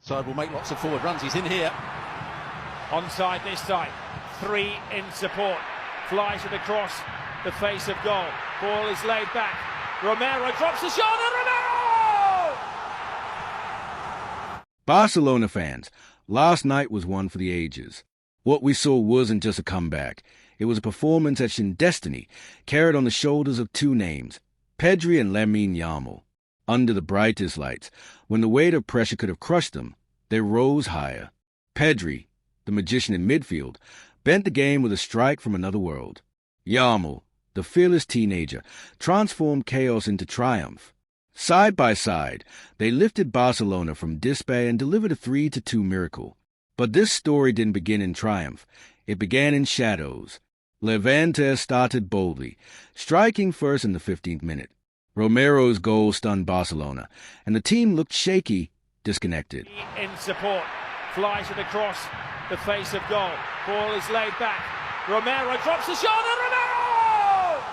Side will make lots of forward runs. He's in here. Onside this time. 3 in support. Flies it across the face of goal. Ball is laid back. Romero drops the shot and Romero! Barcelona fans, last night was one for the ages. What we saw wasn't just a comeback. It was a performance etched in destiny, carried on the shoulders of 2 names, Pedri and Yamal. Under the brightest lights, when the weight of pressure could have crushed them, they rose higher. Pedri, the magician in midfield, bent the game with a strike from another world. Yamal, the fearless teenager, transformed chaos into triumph. Side by side, they lifted Barcelona from despair and delivered a 3-2 miracle. But this story didn't begin in triumph. It began in shadows. Levante started boldly, striking first in the 15th minute. Romero's goal stunned Barcelona, and the team looked shaky, disconnected. In support, flies it across the face of goal. Ball is laid back. Romero drops the shot and Romero!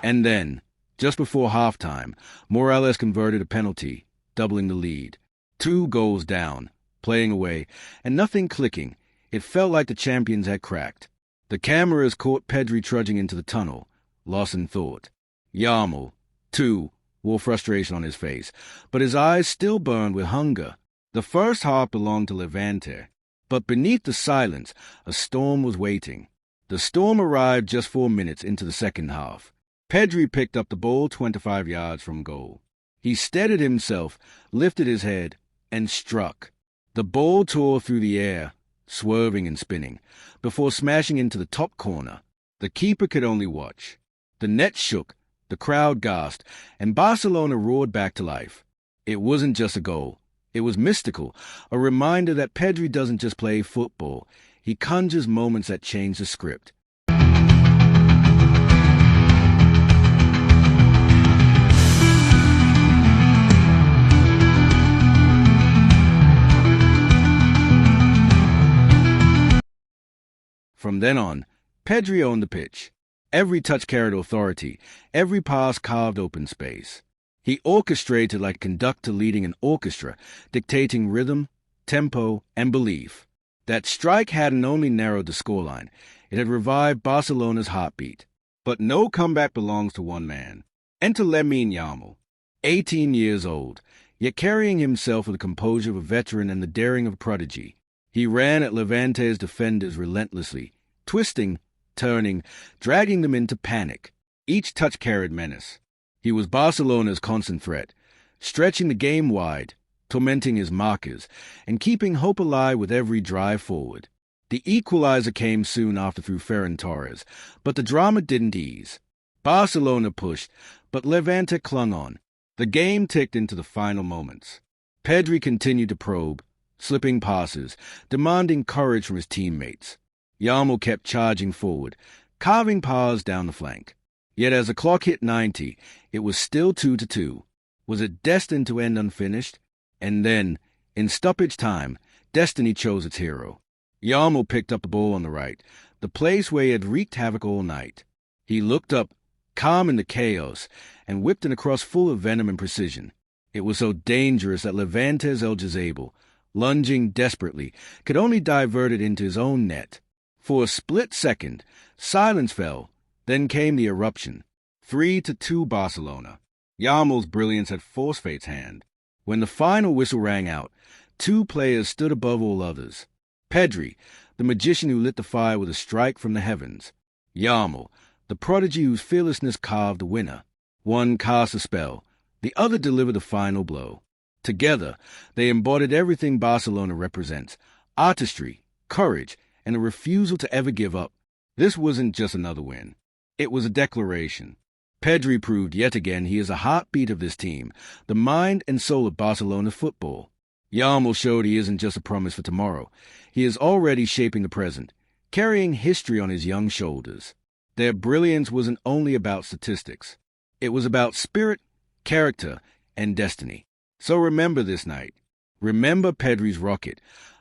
And then, just before halftime, Morales converted a penalty, doubling the lead. 2 goals down, playing away, and nothing clicking. It felt like the champions had cracked. The cameras caught Pedri trudging into the tunnel, lost in thought. Yamal, too, wore frustration on his face, but his eyes still burned with hunger. The first half belonged to Levante, but beneath the silence, a storm was waiting. The storm arrived just 4 minutes into the second half. Pedri picked up the ball 25 yards from goal. He steadied himself, lifted his head, and struck. The ball tore through the air, swerving and spinning, before smashing into the top corner. The keeper could only watch. The net shook, the crowd gasped, and Barcelona roared back to life. It wasn't just a goal. It was mystical, a reminder that Pedri doesn't just play football. He conjures moments that change the script. From then on, Pedri owned the pitch. Every touch carried authority, every pass carved open space. He orchestrated like a conductor leading an orchestra, dictating rhythm, tempo, and belief. That strike hadn't only narrowed the scoreline, it had revived Barcelona's heartbeat. But no comeback belongs to one man. Enter Yamal, 18 years old, yet carrying himself with the composure of a veteran and the daring of a prodigy. He ran at Levante's defenders relentlessly, twisting, turning, dragging them into panic. Each touch carried menace. He was Barcelona's constant threat, stretching the game wide, tormenting his markers, and keeping hope alive with every drive forward. The equalizer came soon after through Ferran Torres, but the drama didn't ease. Barcelona pushed, but Levante clung on. The game ticked into the final moments. Pedri continued to probe, slipping passes, demanding courage from his teammates. Yamal kept charging forward, carving paths down the flank. Yet as the clock hit 90, it was still 2-2. Was it destined to end unfinished? And then, in stoppage time, destiny chose its hero. Yamal picked up the ball on the right, the place where he had wreaked havoc all night. He looked up, calm in the chaos, and whipped it across full of venom and precision. It was so dangerous that Levante's El Jezabel, lunging desperately, could only divert it into his own net. For a split second, silence fell, then came the eruption. 3-2 Barcelona. Yamal's brilliance had forced fate's hand. When the final whistle rang out, 2 players stood above all others. Pedri, the magician who lit the fire with a strike from the heavens. Yamal, the prodigy whose fearlessness carved the winner. One cast a spell, the other delivered the final blow. Together, they embodied everything Barcelona represents: artistry, courage, and a refusal to ever give up. This wasn't just another win. It was a declaration. Pedri proved yet again he is a heartbeat of this team, the mind and soul of Barcelona football. Yamal showed he isn't just a promise for tomorrow. He is already shaping the present, carrying history on his young shoulders. Their brilliance wasn't only about statistics. It was about spirit, character, and destiny. So remember this night. Remember Pedri's rocket,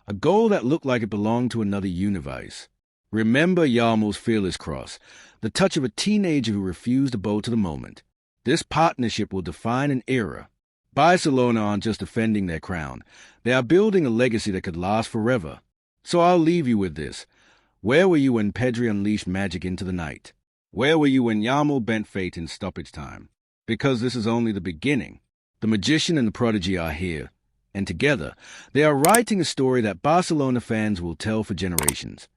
a goal that looked like it belonged to another universe. Remember Yamal's fearless cross, the touch of a teenager who refused to bow to the moment. This partnership will define an era. Barcelona aren't just defending their crown. They are building a legacy that could last forever. So I'll leave you with this. Where were you when Pedri unleashed magic into the night? Where were you when Yamal bent fate in stoppage time? Because this is only the beginning. The magician and the prodigy are here, and together they are writing a story that Barcelona fans will tell for generations.